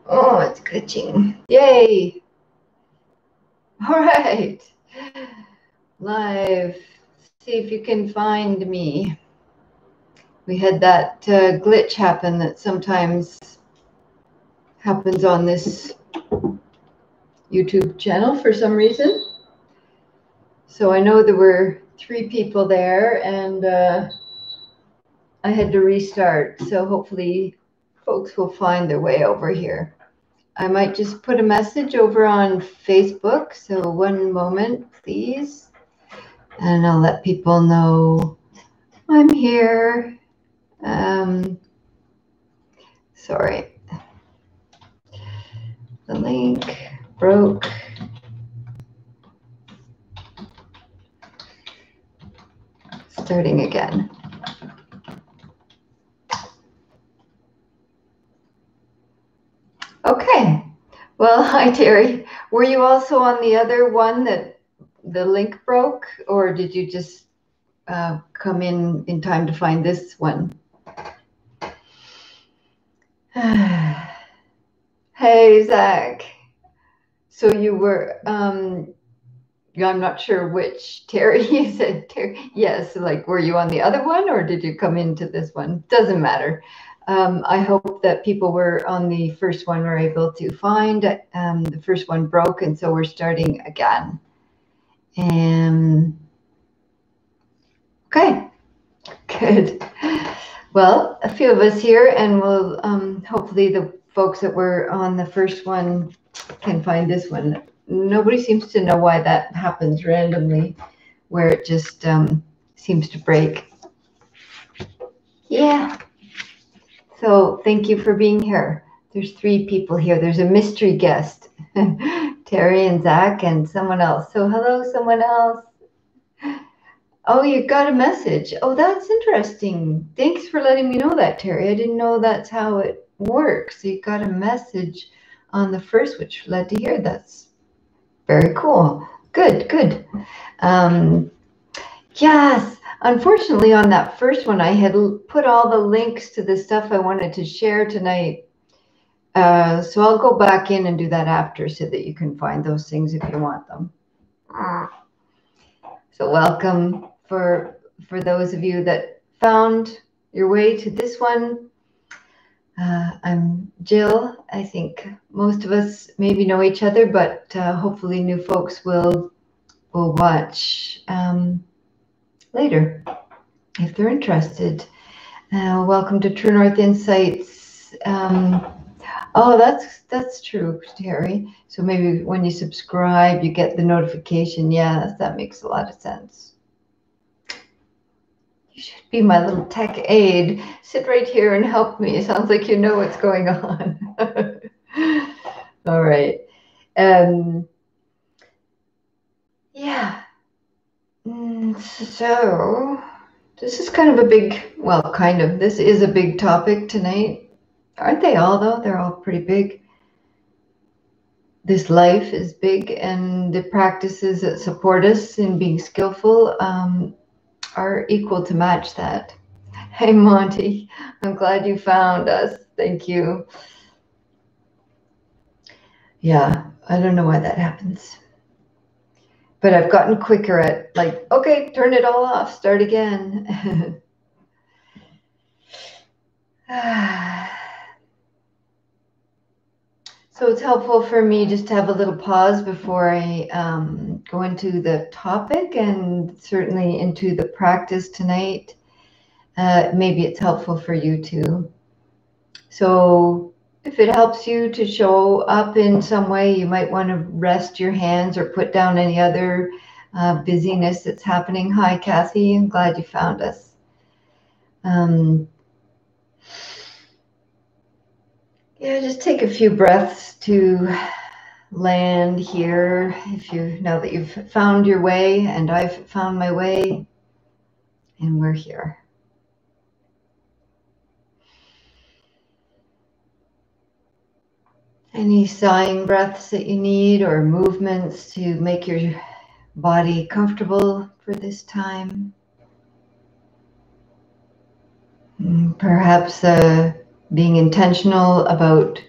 Oh, it's glitching. Yay. All right. Live. See if you can find me. We had that glitch happen that sometimes happens on this YouTube channel for some reason. So I know there were 3 people there and I had to restart. So hopefully folks will find their way over here. I might just put a message over on Facebook. So one moment, please. And I'll let people know I'm here. Sorry. The link broke. Starting again. Okay. Well, hi, Terry. Were you also on the other one that the link broke, or did you just come in time to find this one? Hey, Zach. So you were, I'm not sure which Terry. You said Terry. Yes, like were you on the other one, or did you come into this one? Doesn't matter. I hope that people were on the first one were able to find. The first one broke, and so we're starting again. Okay, good. Well, a few of us here, and we'll hopefully the folks that were on the first one can find this one. Nobody seems to know why that happens randomly, where it just seems to break. Yeah. So thank you for being here. There's 3 people here. There's a mystery guest, Terry and Zach and someone else. So hello, someone else. Oh, you got a message. Oh, that's interesting. Thanks for letting me know that, Terry. I didn't know that's how it works. So you got a message on the first, which led to here. That's very cool. Good, good. Yes, unfortunately, on that first one, I had put all the links to the stuff I wanted to share tonight. So I'll go back in and do that after so that you can find those things if you want them. So welcome for those of you that found your way to this one. I'm Jill. I think most of us maybe know each other, but hopefully new folks will watch later if they're interested. Welcome to True North Insights. Oh, that's true, Terry. So maybe when you subscribe, you get the notification. Yes, that makes a lot of sense. You should be my little tech aide. Sit right here and help me. It sounds like you know what's going on. All right. Yeah. So this is kind of a big, well, kind of, this is a big topic tonight. Aren't they all, though? They're all pretty big. This life is big, and the practices that support us in being skillful are equal to match that. Hey, Monty, I'm glad you found us. Thank you. Yeah, I don't know why that happens. But I've gotten quicker at, like, okay, turn it all off, start again. So it's helpful for me just to have a little pause before I go into the topic and certainly into the practice tonight. Maybe it's helpful for you too. So if it helps you to show up in some way, you might want to rest your hands or put down any other busyness that's happening. Hi, Kathy. I'm glad you found us. Yeah, just take a few breaths to land here. Now that you've found your way and I've found my way, and we're here. Any sighing breaths that you need or movements to make your body comfortable for this time? Perhaps being intentional about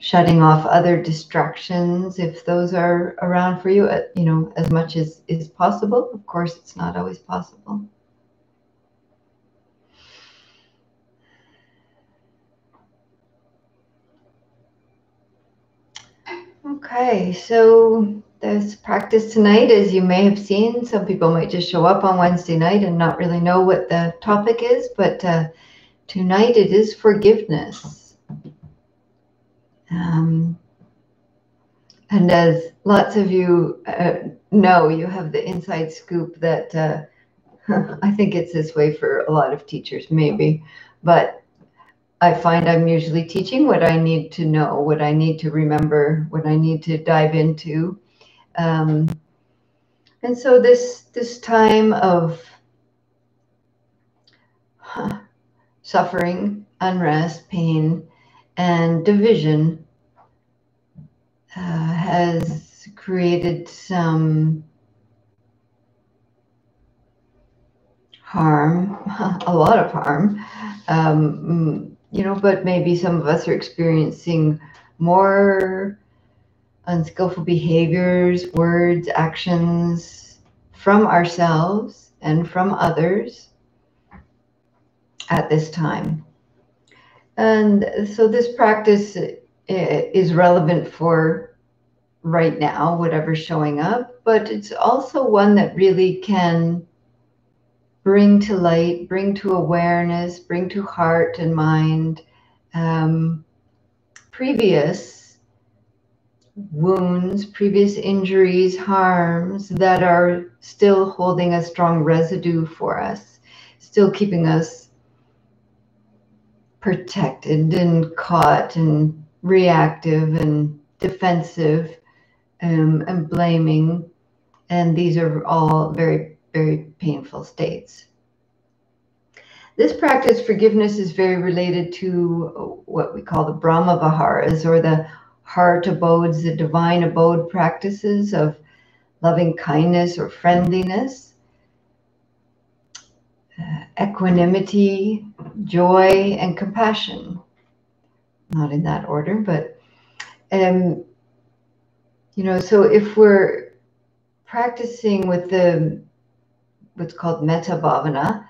shutting off other distractions if those are around for you, as much as is possible. Of course, it's not always possible. Okay, so this practice tonight, as you may have seen, some people might just show up on Wednesday night and not really know what the topic is, but tonight it is forgiveness. And as lots of you know, you have the inside scoop that I think it's this way for a lot of teachers, maybe, but I find I'm usually teaching what I need to know, what I need to remember, what I need to dive into. And so this time of suffering, unrest, pain, and division has created some harm, a lot of harm, but maybe some of us are experiencing more unskillful behaviors, words, actions from ourselves and from others at this time. And so this practice is relevant for right now, whatever's showing up, but it's also one that really can bring to light, bring to awareness, bring to heart and mind previous wounds, previous injuries, harms that are still holding a strong residue for us, still keeping us protected and caught and reactive and defensive and blaming. And these are all very, very painful states. This practice, forgiveness, is very related to what we call the Brahma Viharas, or the heart abodes, the divine abode practices of loving kindness or friendliness, equanimity, joy, and compassion. Not in that order, but so if we're practicing with what's called metta bhavana,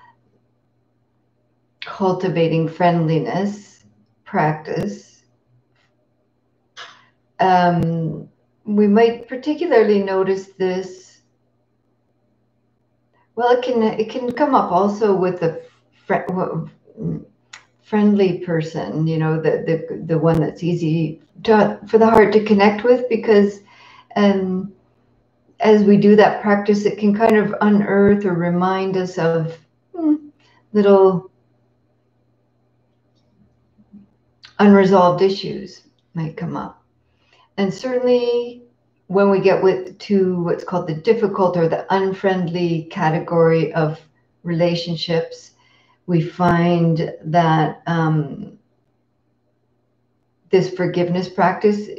cultivating friendliness practice, we might particularly notice this. Well, it can come up also with the friendly person, the one that's easy for the heart to connect with, because as we do that practice, it can kind of unearth or remind us of little unresolved issues might come up. And certainly when we get to what's called the difficult or the unfriendly category of relationships, we find that this forgiveness practice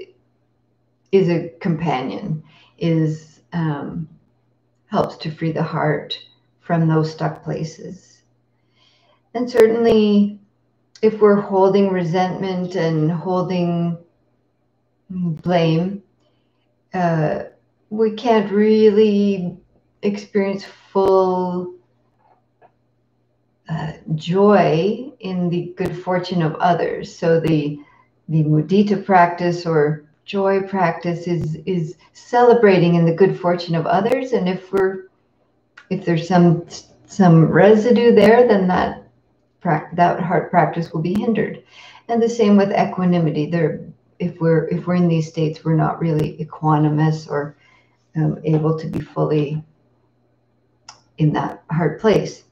is a companion, helps to free the heart from those stuck places. And certainly if we're holding resentment and holding blame, we can't really experience full joy in the good fortune of others. So the mudita practice or joy practice is celebrating in the good fortune of others, and if there's some residue there, then that heart practice will be hindered. And the same with equanimity. If we're in these states, we're not really equanimous or able to be fully in that heart place.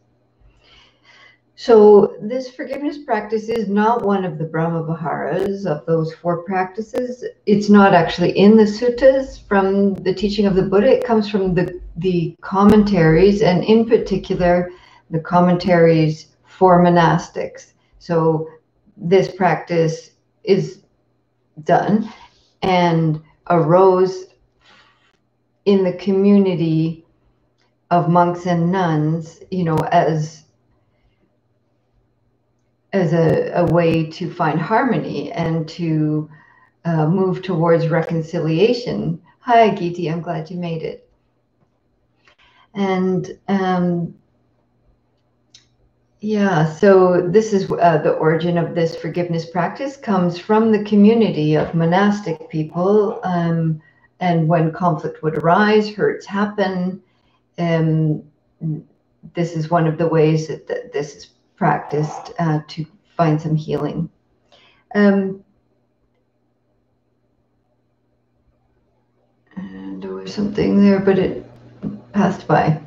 So this forgiveness practice is not one of the Brahma Viharas of those 4 practices. It's not actually in the suttas from the teaching of the Buddha. It comes from the commentaries, and in particular, the commentaries for monastics. So this practice is done and arose in the community of monks and nuns, as a way to find harmony and to move towards reconciliation. Hi, Geeti, I'm glad you made it. And yeah, so this is the origin of this forgiveness practice comes from the community of monastic people. And when conflict would arise, hurts happen. This is one of the ways that this is practiced to find some healing. And there was something there, but it passed by.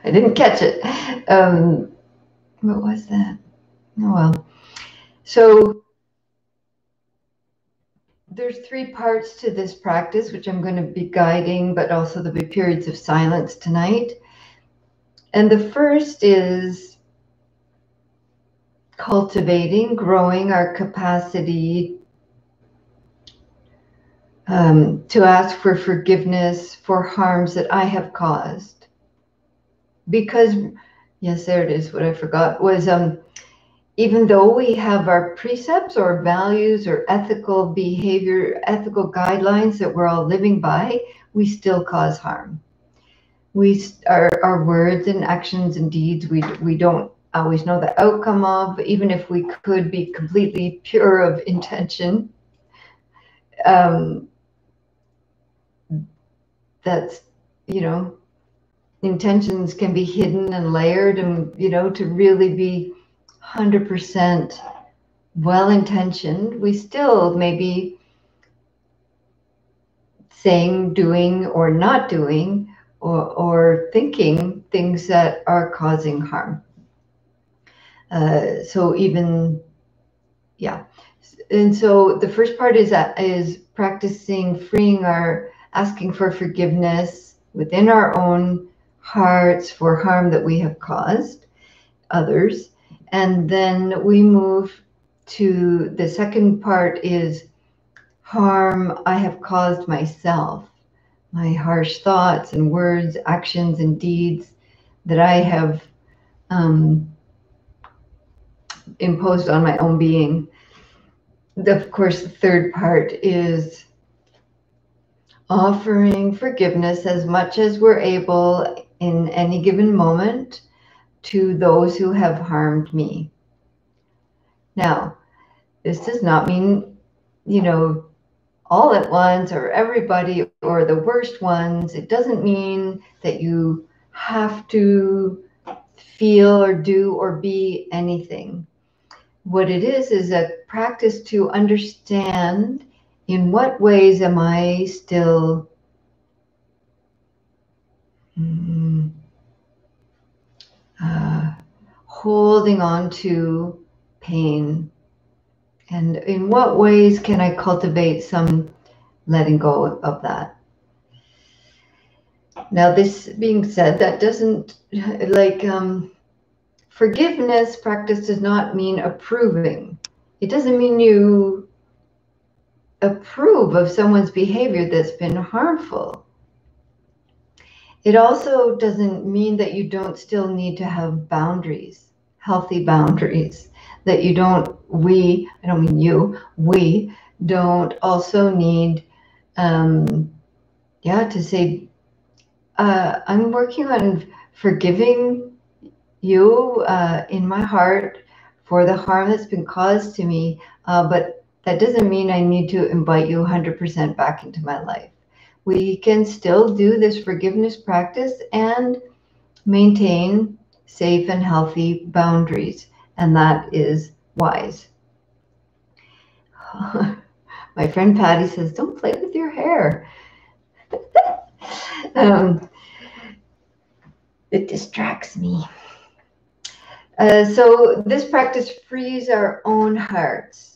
I didn't catch it. What was that? Oh, well. So there's 3 parts to this practice, which I'm going to be guiding, but also there'll be periods of silence tonight. And the first is cultivating, growing our capacity to ask for forgiveness for harms that I have caused. Because, yes, there it is, what I forgot was even though we have our precepts or values or ethical behavior, ethical guidelines that we're all living by, we still cause harm. Our words and actions and deeds, we don't always know the outcome of, even if we could be completely pure of intention. That's, intentions can be hidden and layered, and, to really be 100% well-intentioned, we still may be saying, doing, or not doing, or thinking things that are causing harm. So even, yeah. And so the first part is practicing freeing asking for forgiveness within our own hearts for harm that we have caused others. And then we move to the second part is harm I have caused myself, my harsh thoughts and words, actions and deeds that I have imposed on my own being. Of course, the third part is offering forgiveness as much as we're able in any given moment to those who have harmed me. Now, this does not mean, all at once or everybody or the worst ones. It doesn't mean that you have to feel or do or be anything. What it is a practice to understand in what ways am I still holding on to pain, and in what ways can I cultivate some letting go of that. Now, this being said, that doesn't forgiveness practice does not mean approving. It doesn't mean you approve of someone's behavior that's been harmful. It also doesn't mean that you don't still need to have boundaries, healthy boundaries, that you don't, I don't mean you, we don't also need, to say, I'm working on forgiving you in my heart for the harm that's been caused to me, but that doesn't mean I need to invite you 100% back into my life. We can still do this forgiveness practice and maintain safe and healthy boundaries, and that is wise. My friend Patty says, don't play with your hair. It distracts me. So this practice frees our own hearts.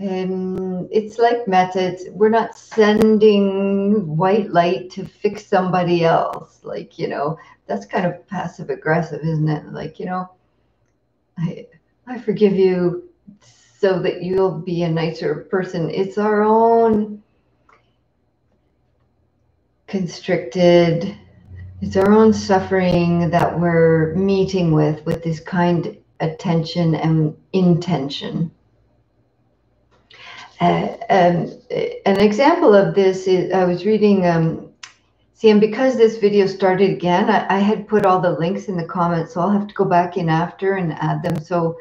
It's like methods. We're not sending white light to fix somebody else. That's kind of passive aggressive, isn't it? I forgive you so that you'll be a nicer person. It's our own constricted, it's our own suffering that we're meeting with this kind attention and intention. An example of this is I was reading. See, and because this video started again, I had put all the links in the comments, so I'll have to go back in after and add them. So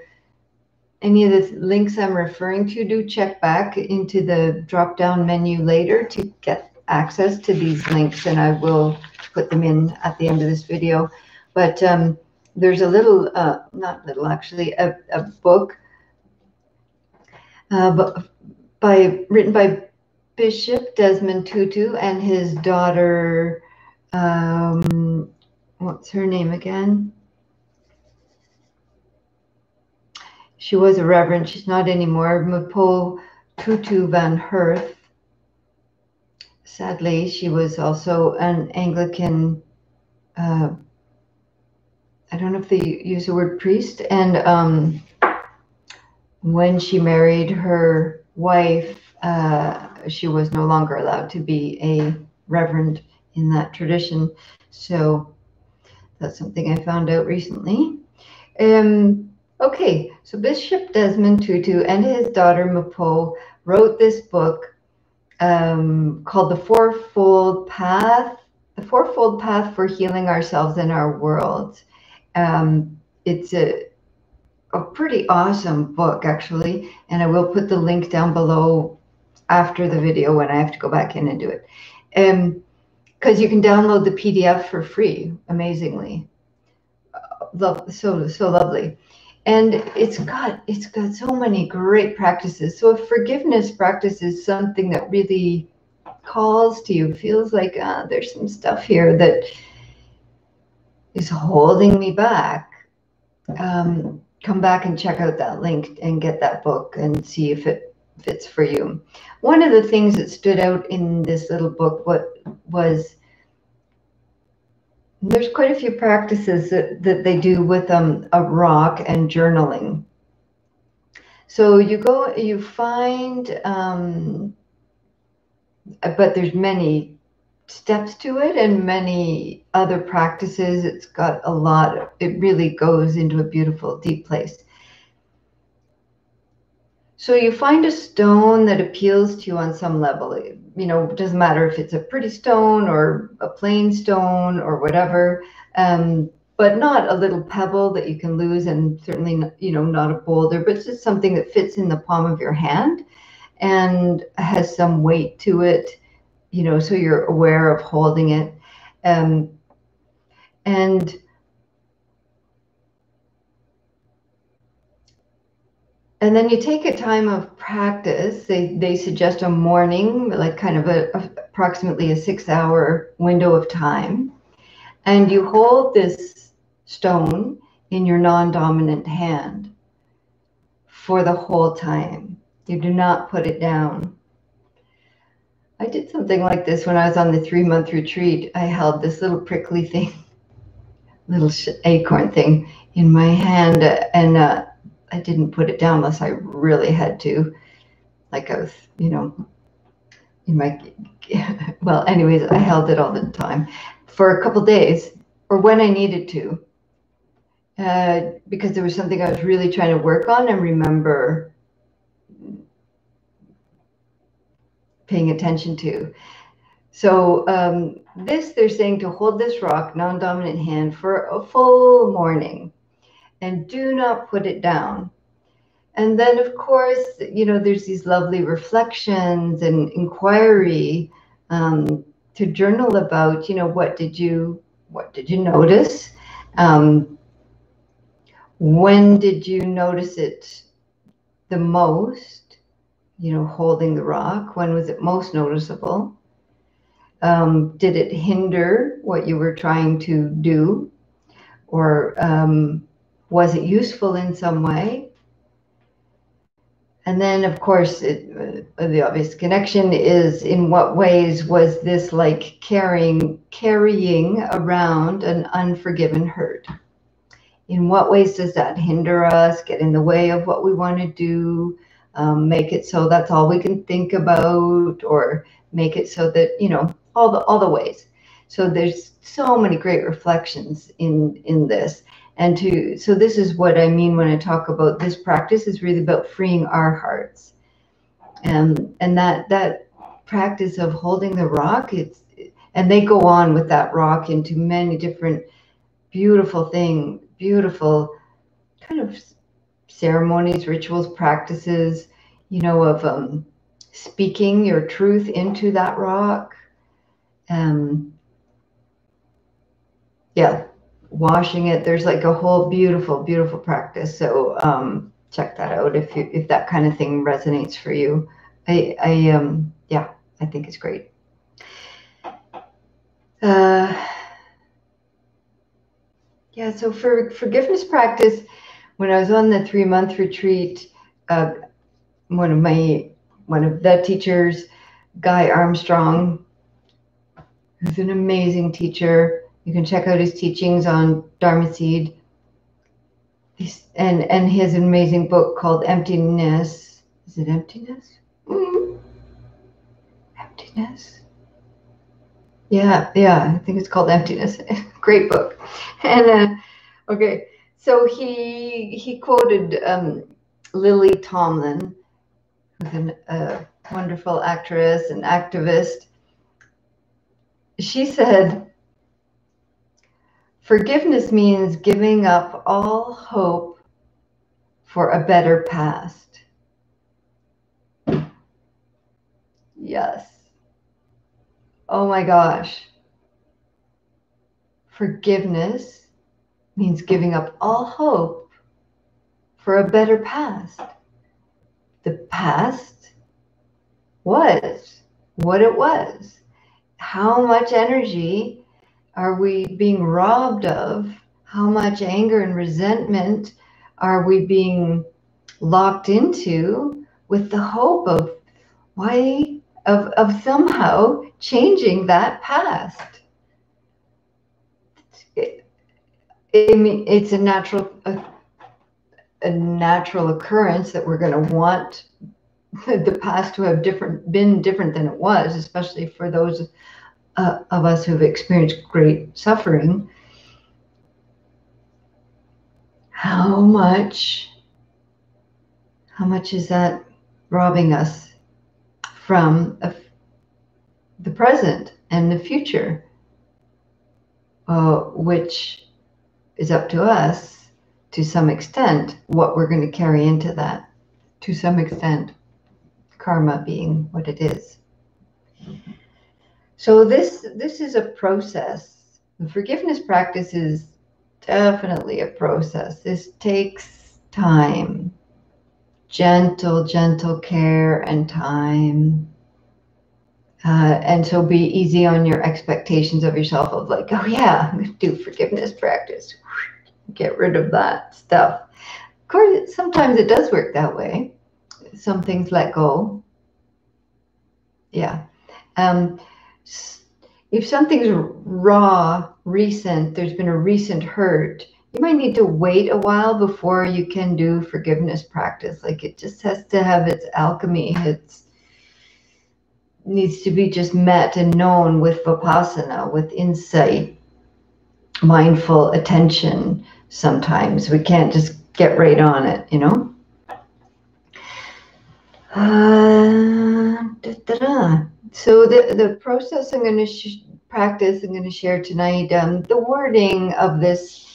any of the links I'm referring to, do check back into the drop-down menu later to get access to these links, and I will put them in at the end of this video. But there's a little, not little actually, a book written by Bishop Desmond Tutu and his daughter, what's her name again? She was a reverend. She's not anymore. Mapo Tutu van Herth. Sadly, she was also an Anglican, I don't know if they use the word priest. And when she married her wife, she was no longer allowed to be a reverend in that tradition. So that's something I found out recently. Okay, so Bishop Desmond Tutu and his daughter Mapo wrote this book called The Fourfold Path for Healing Ourselves and Our World. It's a pretty awesome book, actually, and I will put the link down below after the video when I have to go back in and do it. Because you can download the PDF for free, amazingly. So lovely. And it's got so many great practices. So if forgiveness practice is something that really calls to you, feels like there's some stuff here that is holding me back, come back and check out that link and get that book and see if it fits for you. One of the things that stood out in this little book was there's quite a few practices that they do with a rock and journaling. So you find, but there's many steps to it and many other practices. It's got a lot. It really goes into a beautiful, deep place. So you find a stone that appeals to you on some level. You know, it doesn't matter if it's a pretty stone or a plain stone or whatever, but not a little pebble that you can lose, and certainly not a boulder, but just something that fits in the palm of your hand and has some weight to it, so you're aware of holding it. And then you take a time of practice. They suggest a morning, like kind of approximately a 6-hour window of time. And you hold this stone in your non-dominant hand for the whole time. You do not put it down. I did something like this when I was on the 3-month retreat. I held this little prickly thing, little acorn thing in my hand, and I didn't put it down unless I really had to, like I was, in my, well, anyways, I held it all the time for a couple days, or when I needed to, because there was something I was really trying to work on and remember paying attention to. So they're saying to hold this rock, non-dominant hand, for a full morning. And do not put it down. And then, of course, there's these lovely reflections and inquiry to journal about, what did you notice? When did you notice it the most? Holding the rock, when was it most noticeable? Did it hinder what you were trying to do? Or was it useful in some way? And then, of course, the obvious connection is, in what ways was this like carrying around an unforgiven hurt? In what ways does that hinder us, get in the way of what we want to do, make it so that's all we can think about, or make it so that, all the ways. So there's so many great reflections in this. And so this is what I mean when I talk about this practice is really about freeing our hearts. And that practice of holding the rock, and they go on with that rock into many different beautiful kind of ceremonies, rituals, practices, of speaking your truth into that rock. Yeah, washing it. There's like a whole beautiful practice. So check that out if that kind of thing resonates for you. Yeah, I think it's great. Yeah, so for forgiveness practice, when I was on the 3-month retreat, uh, one of the teachers, Guy Armstrong, who's an amazing teacher. You can check out his teachings on Dharma Seed. And his amazing book called Emptiness. Is it Emptiness? Emptiness. Yeah, I think it's called Emptiness. Great book. And okay, so he quoted Lily Tomlin, who's a wonderful actress and activist. She said, "Forgiveness means giving up all hope for a better past." Yes. Oh my gosh. Forgiveness means giving up all hope for a better past. The past was what it was. How much energy are we being robbed of? How much anger and resentment are we being locked into with the hope of somehow changing that past? I mean, it's a natural occurrence that we're going to want the past to have been different than it was, especially for those of us who've experienced great suffering. How much is that robbing us from the present and the future, which is up to us to some extent, what we're going to carry into that, to some extent, karma being what it is. So this is a process. The forgiveness practice is definitely a process. This takes time, gentle care and time. And so be easy on your expectations of yourself of like, oh yeah, I'm going to do forgiveness practice. Get rid of that stuff. Of course, sometimes it does work that way. Some things let go. Yeah. If something's raw, recent, there's been a recent hurt, you might need to wait a while before you can do forgiveness practice. Like it just has to have its alchemy. It needs to be just met and known with vipassana, with insight, mindful attention. Sometimes we can't just get right on it, So the process I'm going to practice, I'm going to share tonight, the wording of this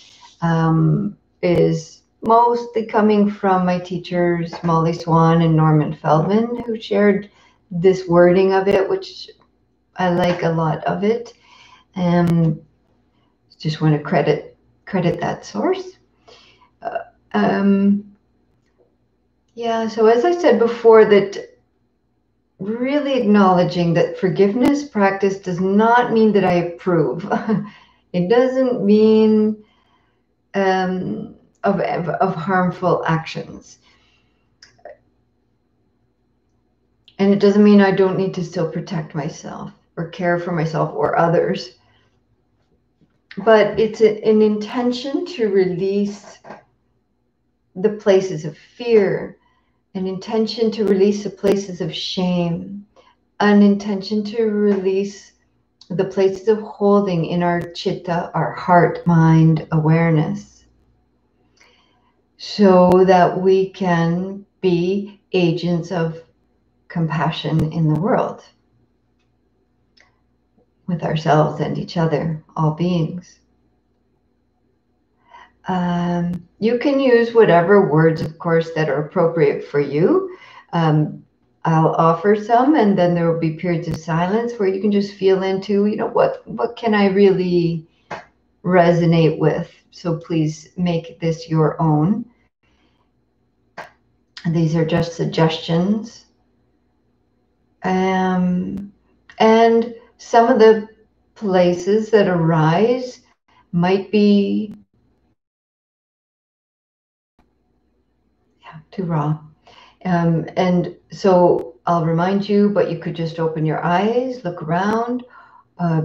is mostly coming from my teachers, Molly Swan and Norman Feldman, who shared this wording of it, which I like a lot of it. Just want to credit that source. Yeah, so as I said before, that really acknowledging that forgiveness practice does not mean that I approve. It doesn't mean of harmful actions. And it doesn't mean I don't need to still protect myself or care for myself or others. But it's an intention to release the places of fear, an intention to release the places of shame, an intention to release the places of holding in our chitta, our heart, mind, awareness, so that we can be agents of compassion in the world with ourselves and each other, all beings. You can use whatever words, of course, that are appropriate for you. I'll offer some, and then there will be periods of silence where you can just feel into, what can I really resonate with? So please make this your own. These are just suggestions. And some of the places that arise might be too raw. And so I'll remind you, but you could just open your eyes, look around,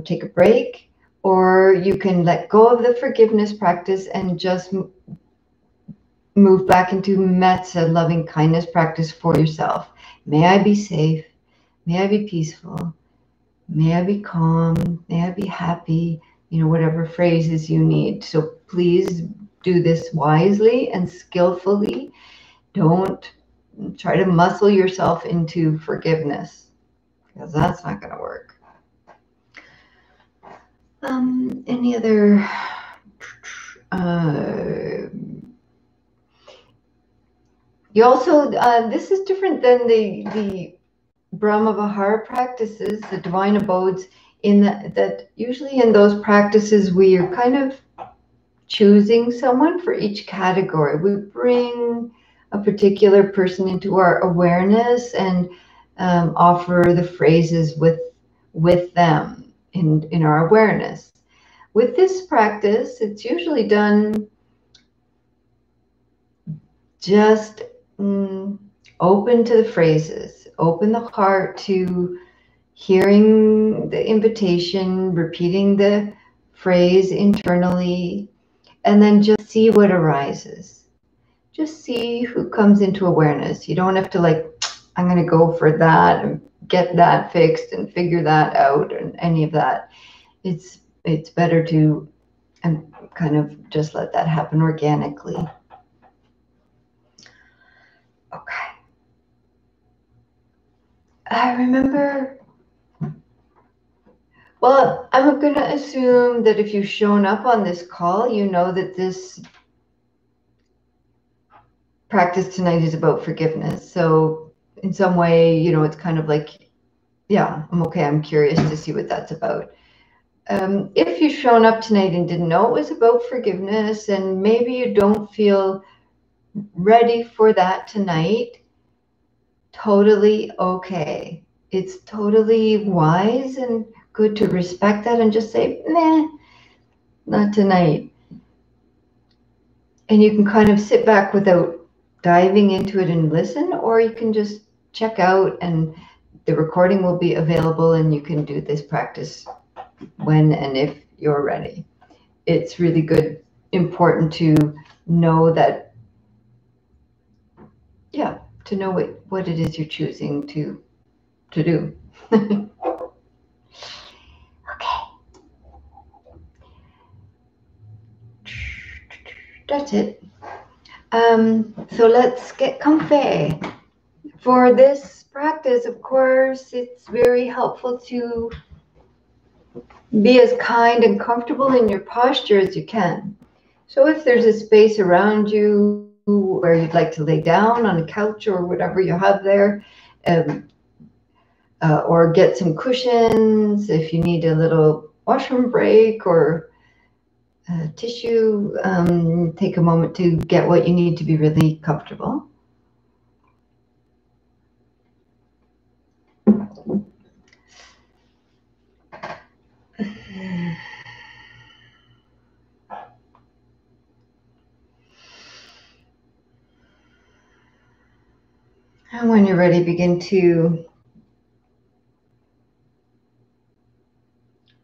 take a break, or you can let go of the forgiveness practice and just move back into metta, loving kindness practice for yourself. May I be safe. May I be peaceful. May I be calm. May I be happy. Whatever phrases you need. So please do this wisely and skillfully. Don't try to muscle yourself into forgiveness, because that's not going to work. Any other you also this is different than the Brahma Vihara practices, the divine abodes, in that usually in those practices we are kind of choosing someone for each category. We bring a particular person into our awareness and offer the phrases with them in our awareness. With this practice, it's usually done just open to the phrases, open the heart to hearing the invitation, repeating the phrase internally, and then just see what arises. Just see who comes into awareness. You don't have to I'm going to go for that and get that fixed and figure that out and any of that. It's better to kind of just let that happen organically. Okay. I remember, well, I'm going to assume that if you've shown up on this call, you know that this practice tonight is about forgiveness. So in some way, it's kind of like, yeah, I'm okay. I'm curious to see what that's about. If you've shown up tonight and didn't know it was about forgiveness, and maybe you don't feel ready for that tonight, totally okay. It's totally wise and good to respect that and just say, nah, not tonight. And you can kind of sit back without diving into it and listen, or you can just check out and the recording will be available and you can do this practice when and if you're ready. It's really good, important to know that, to know what it is you're choosing to do. Okay. That's it. So let's get comfy. For this practice, of course, it's very helpful to be as kind and comfortable in your posture as you can. So if there's a space around you where you'd like to lay down on a couch or whatever you have there, or get some cushions, if you need a little washroom break or tissue, take a moment to get what you need to be really comfortable. And when you're ready, begin to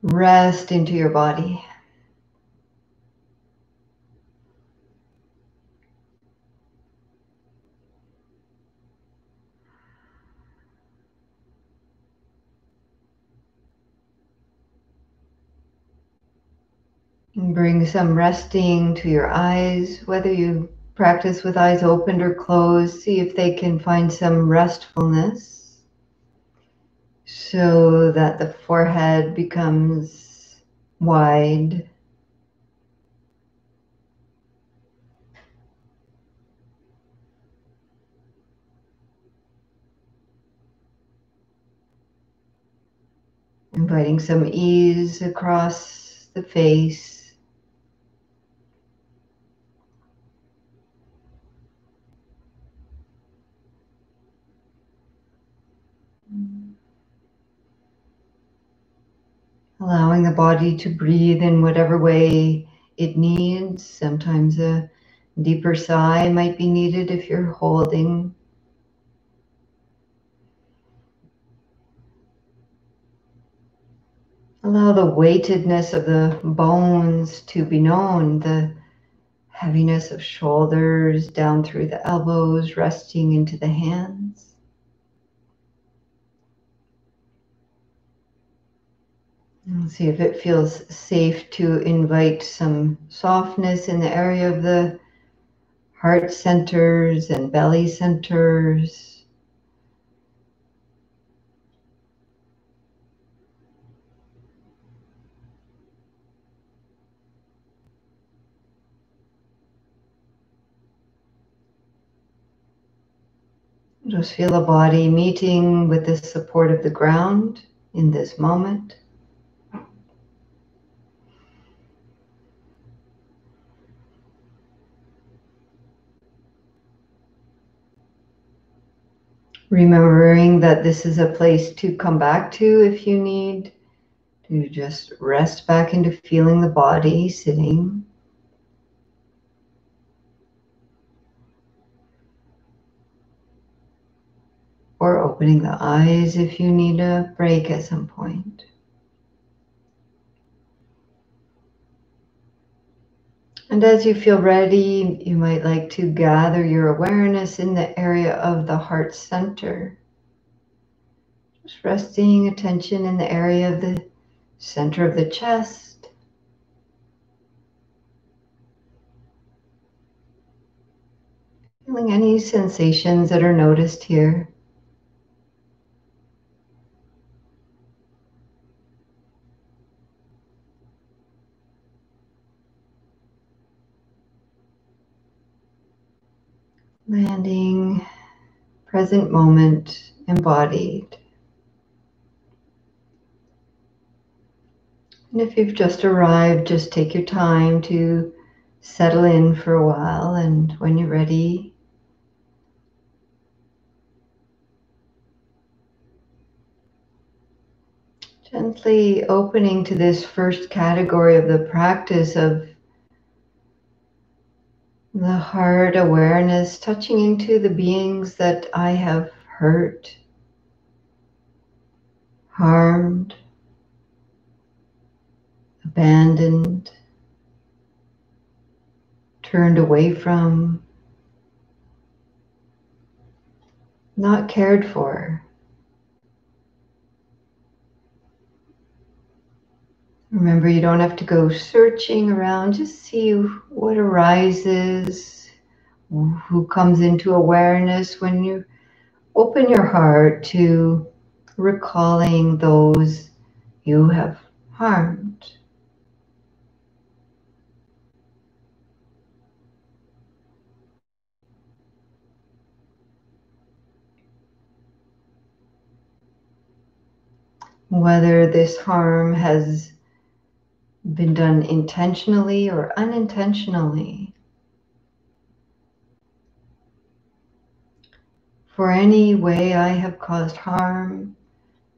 rest into your body. And bring some resting to your eyes, whether you practice with eyes opened or closed. See if they can find some restfulness. so that the forehead becomes wide. Inviting some ease across the face. Allowing the body to breathe in whatever way it needs. Sometimes a deeper sigh might be needed if you're holding. Allow the weightedness of the bones to be known, the heaviness of shoulders down through the elbows, resting into the hands. And see if it feels safe to invite some softness in the area of the heart centers and belly centers. Just feel the body meeting with the support of the ground in this moment. Remembering that this is a place to come back to if you need to just rest back into feeling the body sitting. Or opening the eyes if you need a break at some point. And as you feel ready, you might like to gather your awareness in the area of the heart center. Just resting attention in the area of the center of the chest. Feeling any sensations that are noticed here. Landing, present moment, embodied. And if you've just arrived, just take your time to settle in for a while, and when you're ready, gently opening to this first category of the practice of the heart awareness, touching into the beings that I have hurt, harmed, abandoned, turned away from, not cared for. Remember, you don't have to go searching around, just see what arises, who comes into awareness when you open your heart to recalling those you have harmed. Whether this harm has been done intentionally or unintentionally. For any way I have caused harm,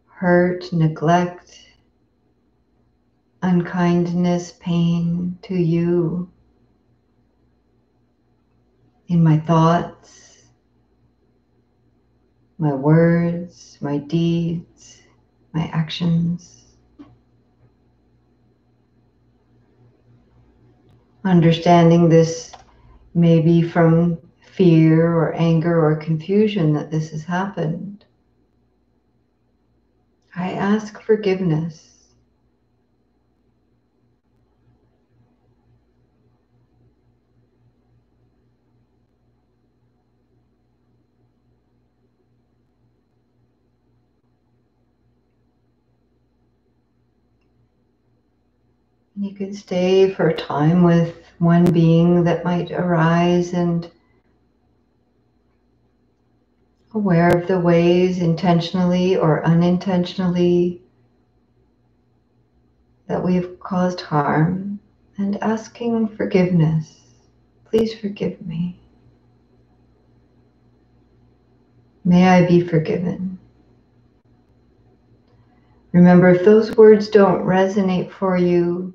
hurt, neglect, unkindness, pain to you, in my thoughts, my words, my deeds, my actions. Understanding this may be from fear or anger or confusion that this has happened. I ask forgiveness. You can stay for a time with one being that might arise and aware of the ways, intentionally or unintentionally, that we've caused harm, and asking forgiveness. Please forgive me. May I be forgiven. Remember, if those words don't resonate for you,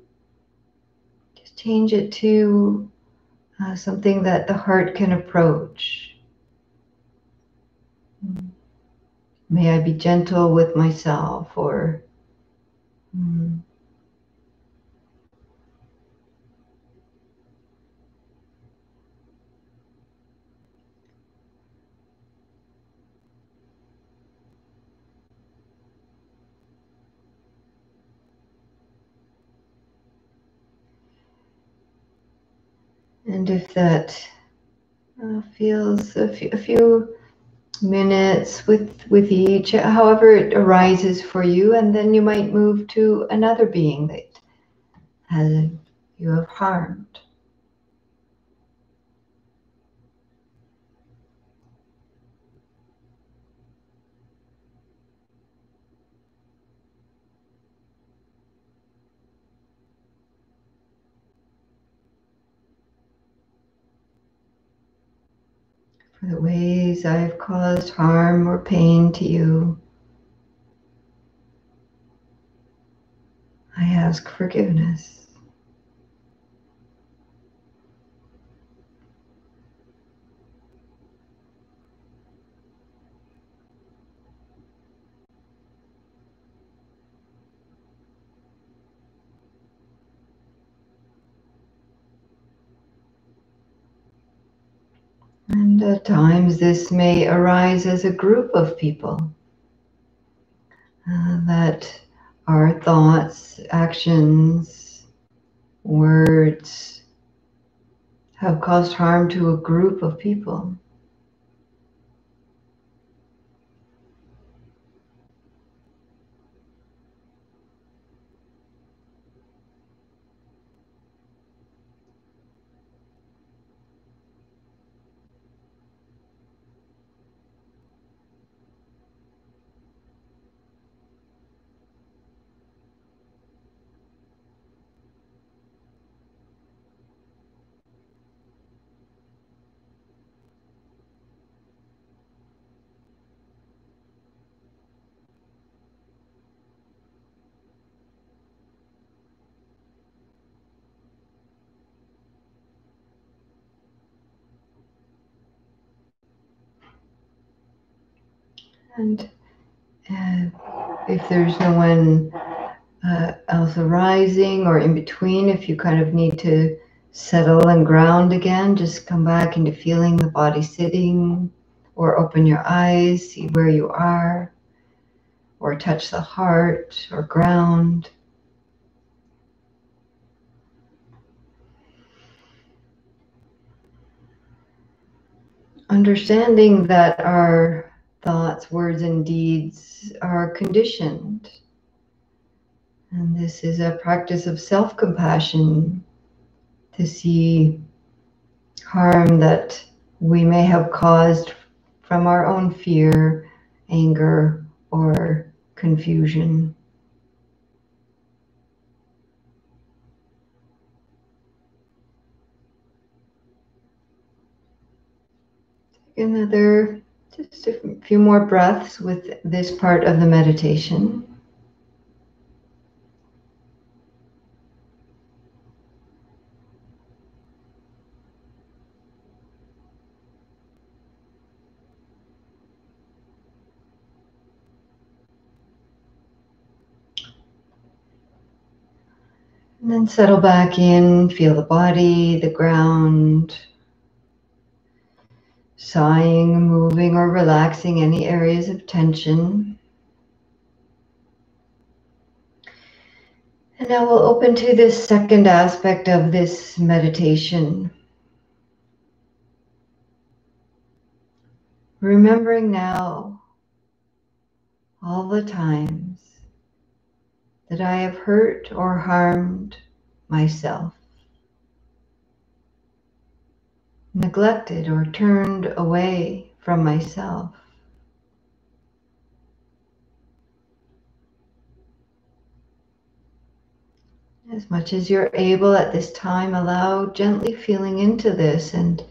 just change it to something that the heart can approach. May I be gentle with myself, or and if that feels a few minutes with each, however it arises for you, and then you might move to another being that has you have harmed. For the ways I've caused harm or pain to you, I ask forgiveness. And at times this may arise as a group of people that our thoughts, actions, words have caused harm to a group of people. And if there's no one else arising or in between, if you kind of need to settle and ground again, just come back into feeling the body sitting, or open your eyes, see where you are, or touch the heart or ground. Understanding that our thoughts, words, and deeds are conditioned. And this is a practice of self-compassion, to see harm that we may have caused from our own fear, anger, or confusion. Take just a few more breaths with this part of the meditation. And then settle back in, feel the body, the ground, sighing, moving, or relaxing any areas of tension. And now we'll open to this second aspect of this meditation. Remembering now all the times that I have hurt or harmed myself, neglected or turned away from myself. As much as you're able at this time, allow gently feeling into this and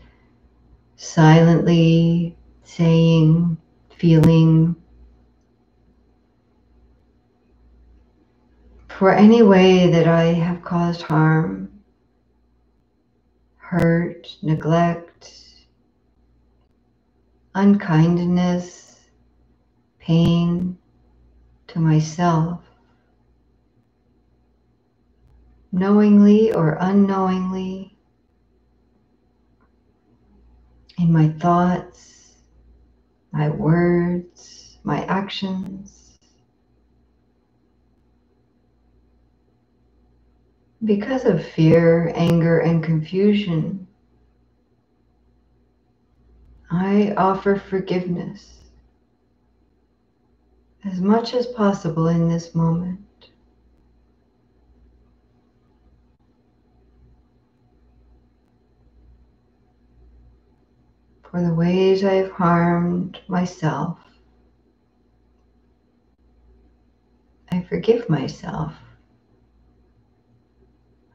silently saying, feeling, for any way that I have caused harm, hurt, neglect, unkindness, pain to myself, knowingly or unknowingly, in my thoughts, my words, my actions. Because of fear, anger, and confusion, I offer forgiveness as much as possible in this moment. For the ways I have harmed myself, I forgive myself,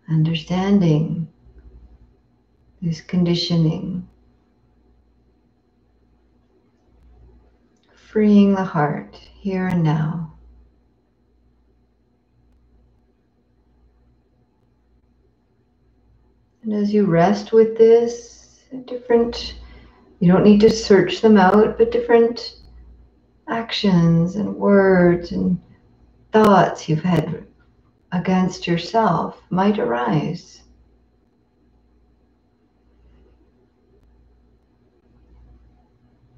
understanding this conditioning, freeing the heart here and now. And as you rest with this, you don't need to search them out, but different actions and words and thoughts you've had against yourself might arise.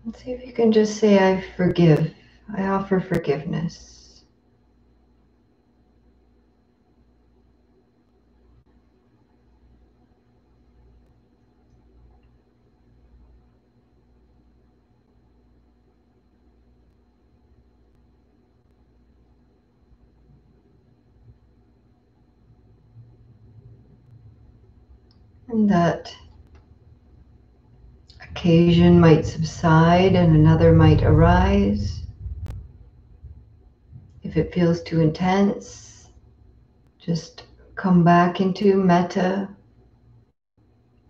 And see if you can just say, I forgive. I offer forgiveness. And that occasion might subside and another might arise. If it feels too intense, just come back into metta,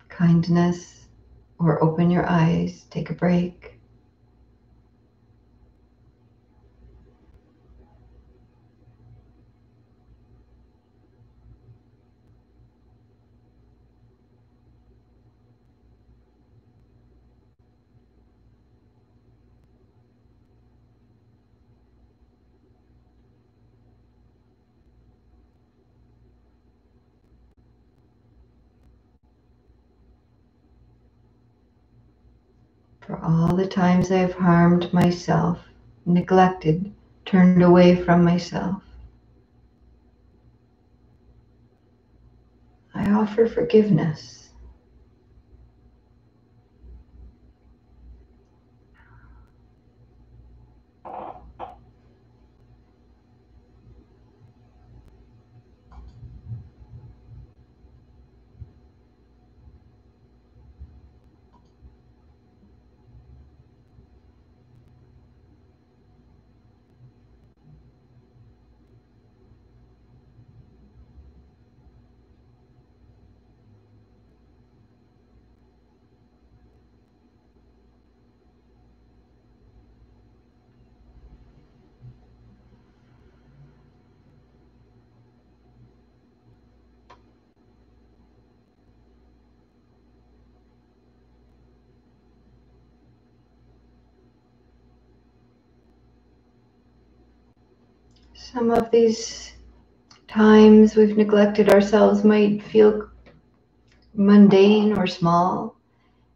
kindness, or open your eyes, take a break. For all the times I've harmed myself, neglected, turned away from myself, I offer forgiveness. Some of these times we've neglected ourselves might feel mundane or small,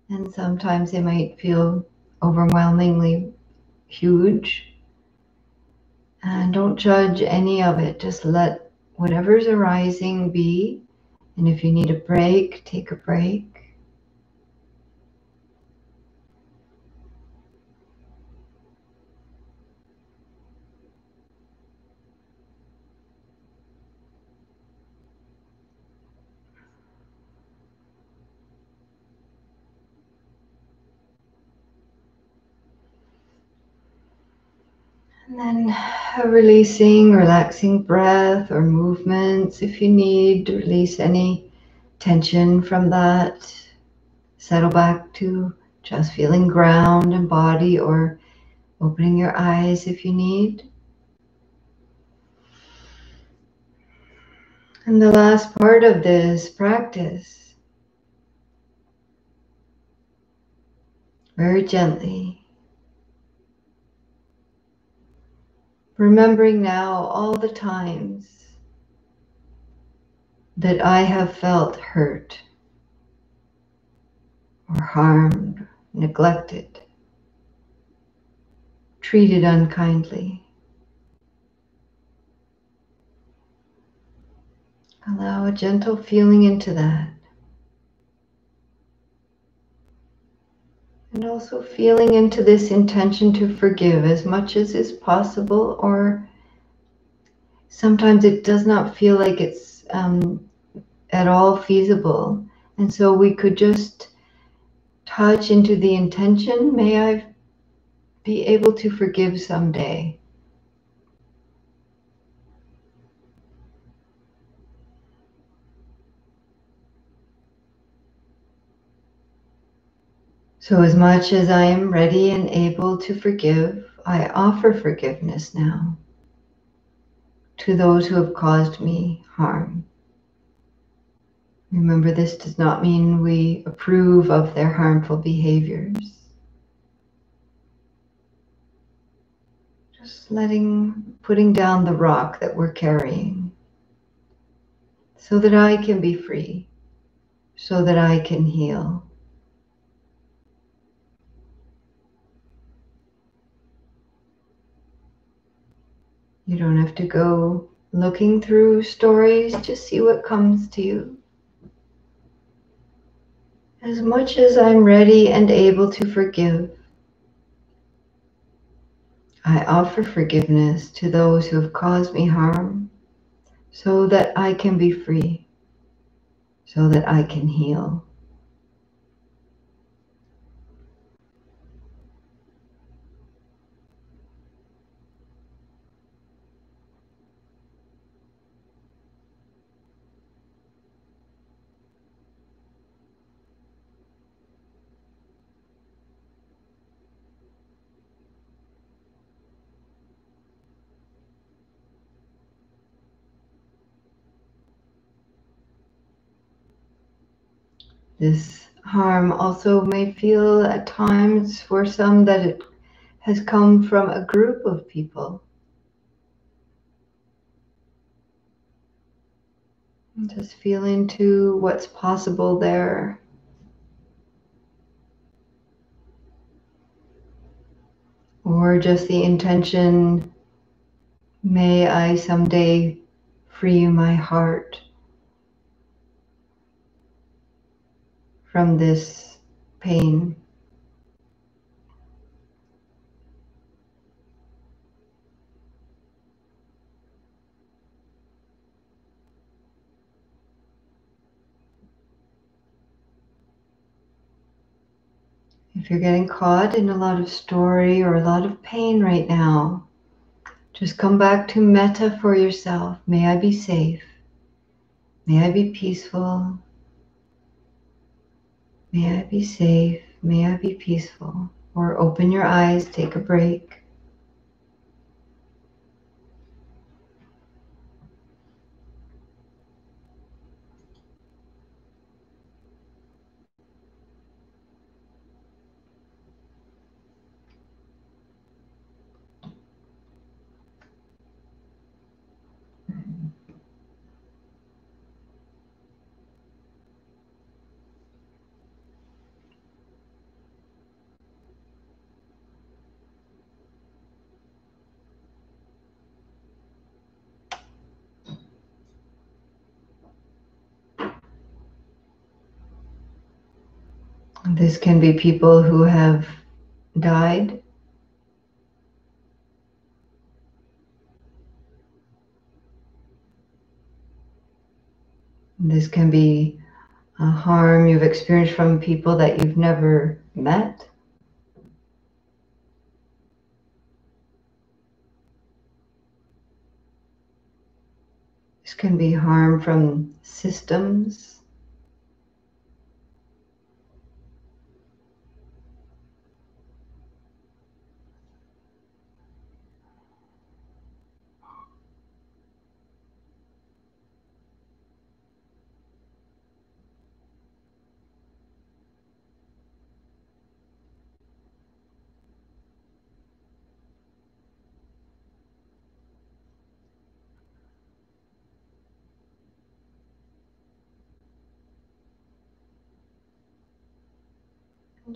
and sometimes they might feel overwhelmingly huge. And don't judge any of it. Just let whatever's arising be. And if you need a break, take a break. And then releasing, relaxing breath or movements if you need. Release any tension from that. Settle back to just feeling ground and body, or opening your eyes if you need. And the last part of this practice, very gently, remembering now all the times that I have felt hurt or harmed, neglected, treated unkindly. Allow a gentle feeling into that. And also feeling into this intention to forgive as much as is possible, or sometimes it does not feel like it's at all feasible. And so we could just touch into the intention, may I be able to forgive someday. So as much as I am ready and able to forgive, I offer forgiveness now to those who have caused me harm. Remember, this does not mean we approve of their harmful behaviors. Just putting down the rock that we're carrying so that I can be free, so that I can heal. You don't have to go looking through stories, just see what comes to you. As much as I'm ready and able to forgive, I offer forgiveness to those who have caused me harm so that I can be free, so that I can heal. This harm also may feel at times for some that it has come from a group of people. And just feel into what's possible there. Or just the intention, may I someday free my heart from this pain. If you're getting caught in a lot of story or a lot of pain right now, just come back to metta for yourself. May I be safe. May I be peaceful. May I be safe. May I be peaceful. Or open your eyes, take a break. This can be people who have died. This can be a harm you've experienced from people that you've never met. This can be harm from systems.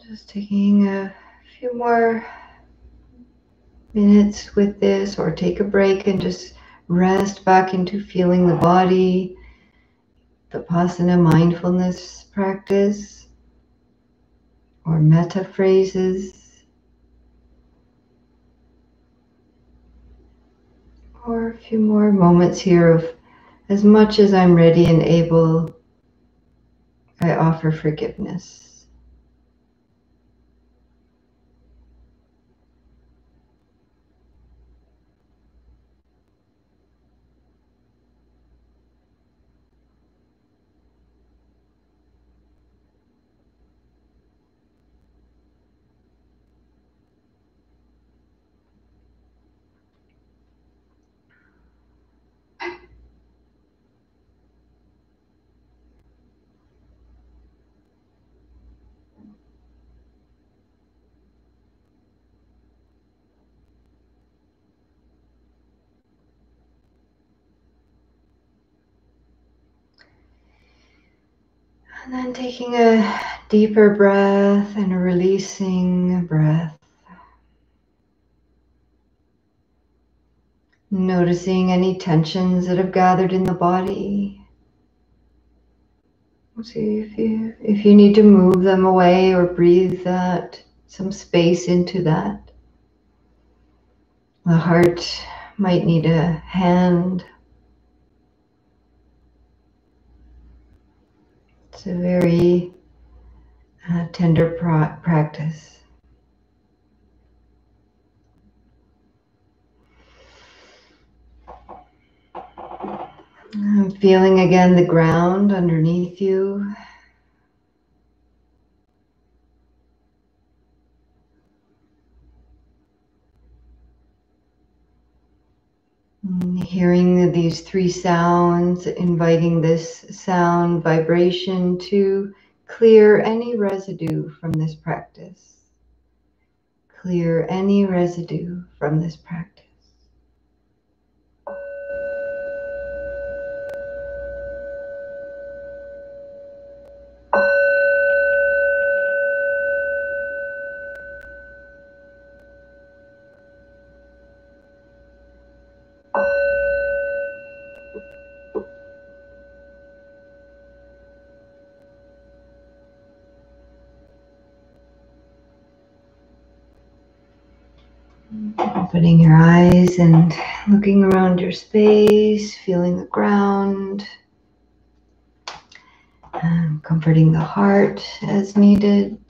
Just taking a few more minutes with this, or take a break and just rest back into feeling the body, the Vipassana mindfulness practice, or metta phrases, or a few more moments here of as much as I'm ready and able, I offer forgiveness. And then taking a deeper breath and a releasing breath. Noticing any tensions that have gathered in the body. See if you need to move them away or breathe some space into that. The heart might need a hand. It's a very tender practice. I'm feeling again the ground underneath you. And hearing these three sounds, inviting this sound vibration to clear any residue from this practice. Clear any residue from this practice. Opening your eyes and looking around your space, feeling the ground, and comforting the heart as needed.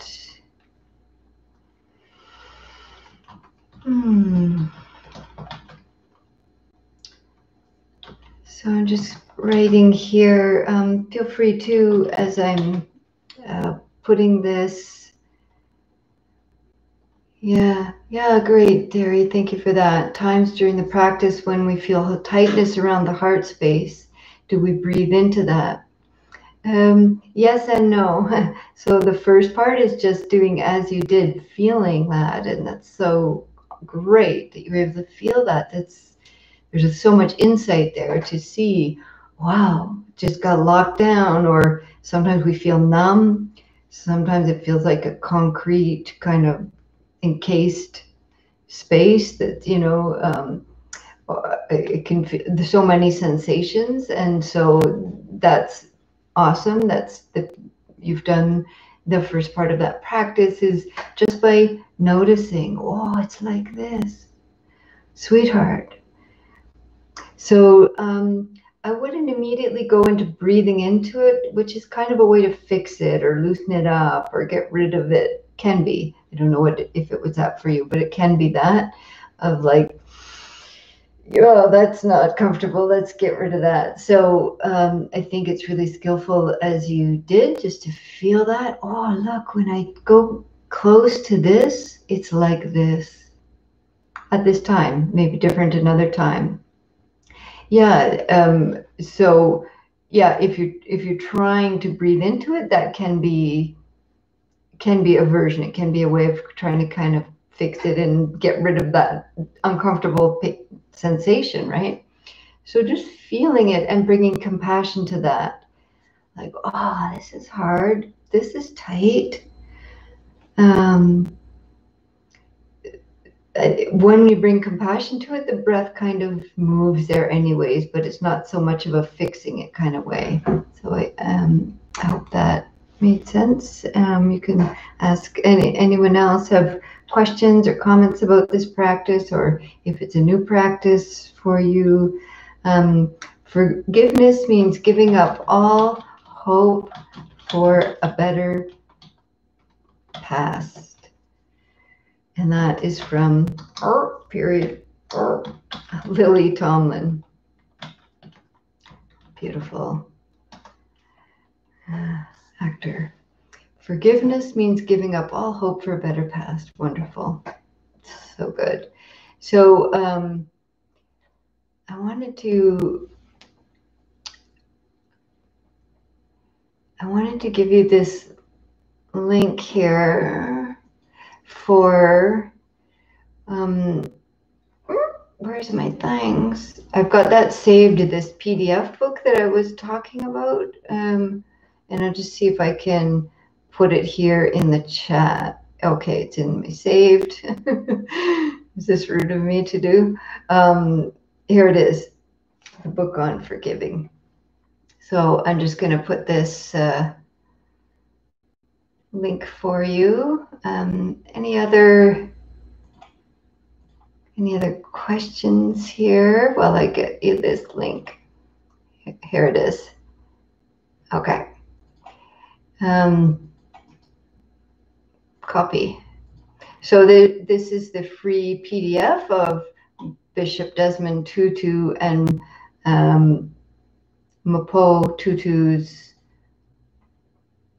So I'm just writing here. Feel free to, as I'm putting this. Yeah, great, Davey. Thank you for that. Times during the practice when we feel a tightness around the heart space, do we breathe into that? Yes and no. So the first part is just doing as you did, feeling that, and that's so great that you're able to feel that. There's just so much insight there to see, wow, just got locked down, or sometimes we feel numb. Sometimes it feels like a concrete kind of encased space that, it can feel, there's so many sensations, and so that's awesome. You've done the first part of that practice is just by noticing, oh, it's like this, sweetheart. So I wouldn't immediately go into breathing into it, which is kind of a way to fix it or loosen it up or get rid of it. Can be. I don't know if it was that for you, but it can be that of like, well, that's not comfortable. Let's get rid of that. So I think it's really skillful as you did just to feel that. Oh, look, when I go close to this, it's like this at this time, maybe different another time. Yeah. So yeah, if you're trying to breathe into it, that can be aversion. It can be a way of trying to kind of fix it and get rid of that uncomfortable sensation, right? So just feeling it and bringing compassion to that. Like, oh, this is hard. This is tight. Um, when we bring compassion to it, the breath kind of moves there anyways, but it's not so much of a fixing it kind of way. So I hope that made sense. You can ask anyone else have questions or comments about this practice, or if it's a new practice for you. Forgiveness means giving up all hope for a better past. And that is from period Lily Tomlin. Beautiful actor. Forgiveness means giving up all hope for a better past. Wonderful. So good. So I wanted to give you this link here for where's my things? I've got that saved to this PDF book that I was talking about. And I'll just see if I can put it here in the chat. Okay, it's in my saved. Is this rude of me to do? Here it is, the book on forgiving. So I'm just going to put this link for you. Any other questions here? Well, I get you this link. Here it is. Okay. Copy. So this is the free PDF of Bishop Desmond Tutu and Mapo Tutu's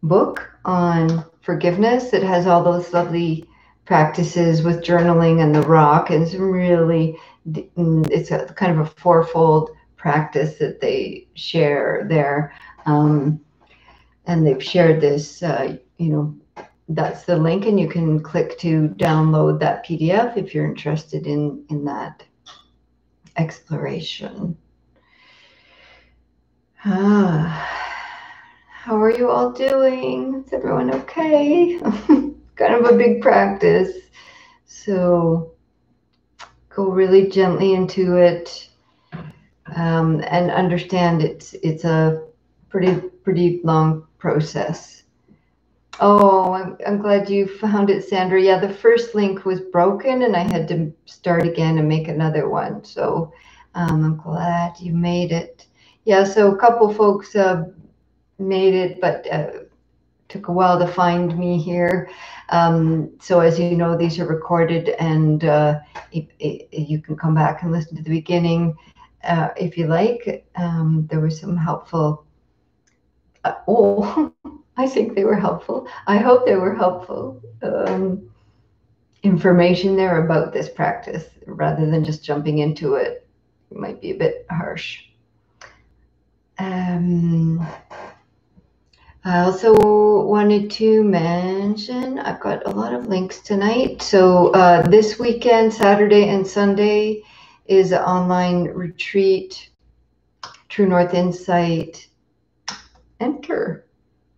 book on forgiveness. It has all those lovely practices with journaling and the rock, and some really, it's a kind of a fourfold practice that they share there. And they've shared this, that's the link, and you can click to download that PDF if you're interested in that exploration. How are you all doing? Is everyone okay? Kind of a big practice. So go really gently into it, and understand it's a pretty long process. Oh, I'm glad you found it, Sandra. Yeah, the first link was broken and I had to start again and make another one. So I'm glad you made it. Yeah, so a couple folks made it, but took a while to find me here. So as you know, these are recorded, and you can come back and listen to the beginning if you like. There was some helpful. I think they were helpful. I hope they were helpful information there about this practice, rather than just jumping into it. It might be a bit harsh. I also wanted to mention I've got a lot of links tonight. So this weekend, Saturday and Sunday, is an online retreat, True North Insight. Enter.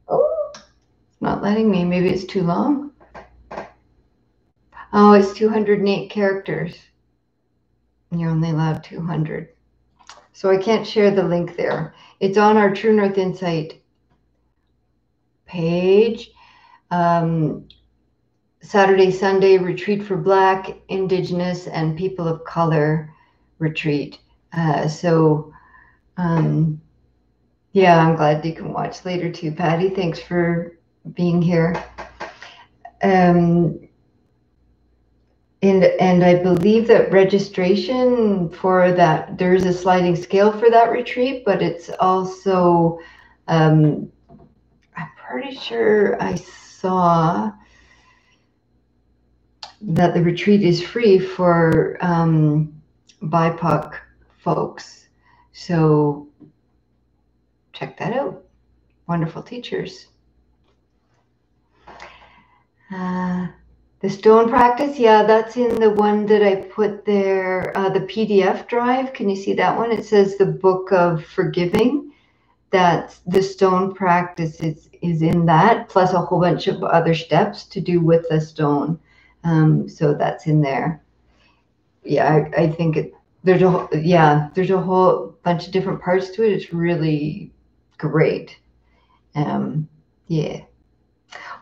Oh, it's not letting me. Maybe it's too long. Oh, it's 208 characters. And you're only allowed 200. So I can't share the link there. It's on our True North Insight page. Saturday, Sunday, retreat for Black, Indigenous, and people of color retreat. Yeah, I'm glad you can watch later too, Patty. Thanks for being here. And I believe that registration for that, there's a sliding scale for that retreat, but it's also, I'm pretty sure I saw that the retreat is free for BIPOC folks. So check that out. Wonderful teachers. The stone practice, yeah, that's in the one that I put there, the PDF drive. Can you see that one? It says the Book of Forgiving. That the stone practice is in that, plus a whole bunch of other steps to do with the stone. So that's in there. Yeah, I think there's a whole bunch of different parts to it. It's really great. Yeah.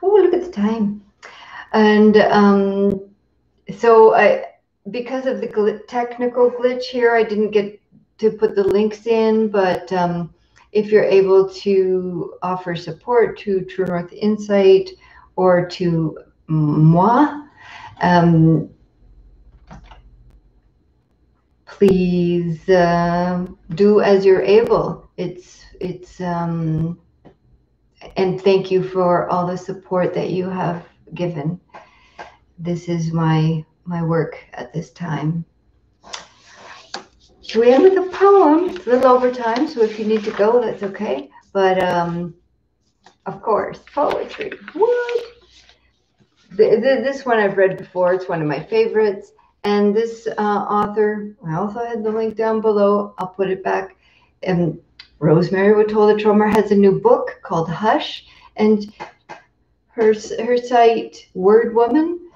Oh, look at the time. And so because of the technical glitch here, I didn't get to put the links in, but if you're able to offer support to True North Insight or to moi, please do as you're able. And thank you for all the support that you have given. This is my work at this time. Should we end with a poem? It's a little over time, so if you need to go, that's okay. But of course, poetry. What? This one I've read before. It's one of my favorites. And this author, I also had the link down below. I'll put it back. And Rosemary Watola Tromer has a new book called Hush. And her site, Word Woman,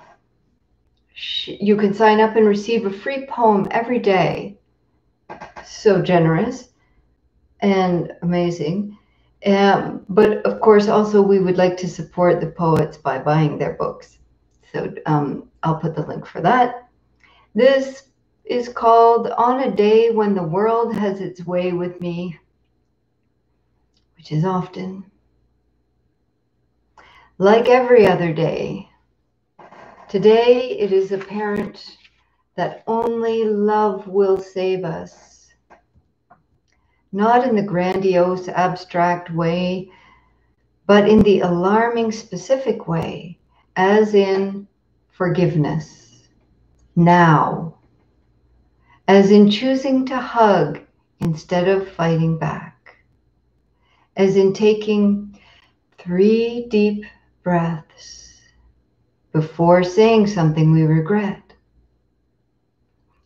you can sign up and receive a free poem every day. So generous and amazing. But of course, also we would like to support the poets by buying their books. So I'll put the link for that. This is called On a Day When the World Has Its Way with Me, which is often. Like every other day, today it is apparent that only love will save us. Not in the grandiose, abstract way, but in the alarming, specific way, as in forgiveness. Now, as in choosing to hug instead of fighting back, as in taking 3 deep breaths before saying something we regret.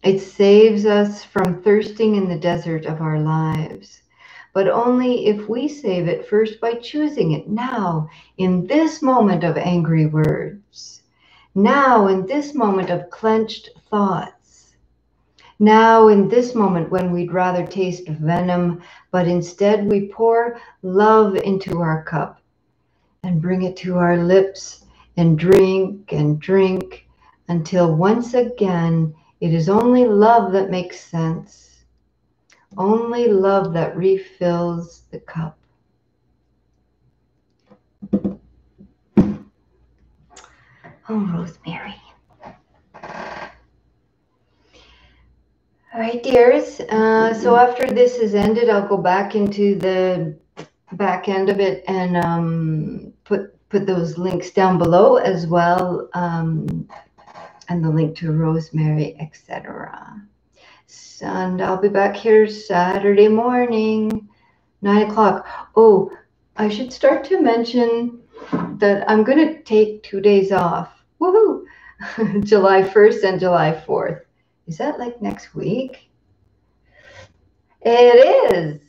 It saves us from thirsting in the desert of our lives, but only if we save it first by choosing it now, in this moment of angry words, now in this moment of clenched thoughts, now in this moment when we'd rather taste venom, but instead we pour love into our cup and bring it to our lips and drink until once again it is only love that makes sense, only love that refills the cup. Oh, Rosemary. All right, dears. So after this is ended, I'll go back into the back end of it and put those links down below as well, and the link to Rosemary, etc. And I'll be back here Saturday morning, 9 o'clock. Oh, I should start to mention that I'm going to take 2 days off. Woohoo! July 1st and July 4th. Is that like next week? It is.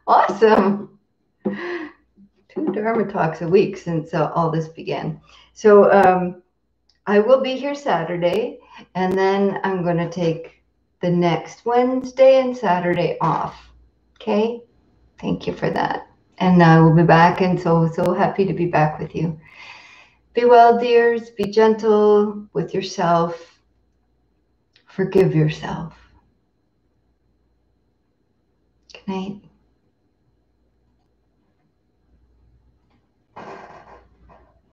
Awesome. 2 Dharma talks a week since all this began. So I will be here Saturday, and then I'm going to take the next Wednesday and Saturday off. Okay? Thank you for that. And I will be back, and so happy to be back with you. Be well, dears. Be gentle with yourself. Forgive yourself. Good night.